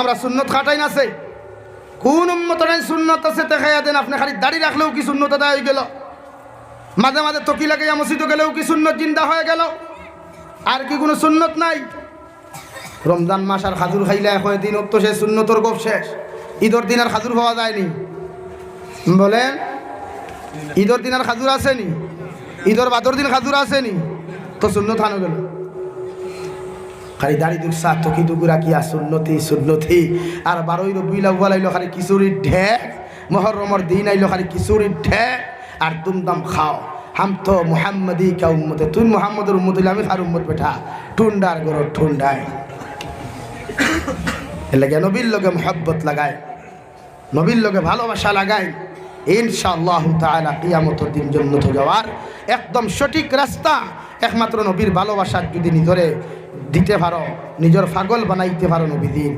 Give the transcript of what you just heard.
আমরা সুন্নত খাটাই না আছে কোন উম্মত নাই সুন্নত আছে দেখাইয়া দেন আপনি খালি দাড়ি রাখলেও কি সুন্নত আদায় হয়ে গেল মাঝে মাঝে তকি লাগাইয়া মসজিদে গেলেও কি সুন্নত জিন্দা হয়ে গেল আর কি কোনো সুন্নত নাই রমজান মাস আর খাজুর খাইলে কয়েকদিন তো সে সুন্নতর গপ শেষ ঈদের দিন আর খাজুর পাওয়া যায়নি বলেন ঈদের দিন আর খাজুর আসেনি ঈদের বাদর দিন খাজুর আসেনি তো সুন্নত হানো গেল খালি দাড়ি দুঃসা তকি দুগুরা কি আর সুন্নতি সুন্নতি আর 12 রবিউল আউয়াল আইলো খালি কিশোরীর ঢেক মুহররমের দিন আইলো খালি কিশোরীর ঢেক আর দুমদাম খাও हम तो मुहम्मदी का उम्मत है तुम मुहम्मदर उम्मत আমি খার উম্মত বেটা ঠুন্ডার গরো ঠুন্ডায় লাগে নবীর লগে মোহব্বত লাগায় নবীর লগে ভালোবাসা লাগায় ইনশাআল্লাহ তাআলা কিয়ামতের দিন জান্নাতে যাওয়ার একদম সঠিক রাস্তা একমাত্র নবীর ভালোবাসা যদি নিজরে দিতে পারো নিজের পাগল বানাইতে পারো নবীদের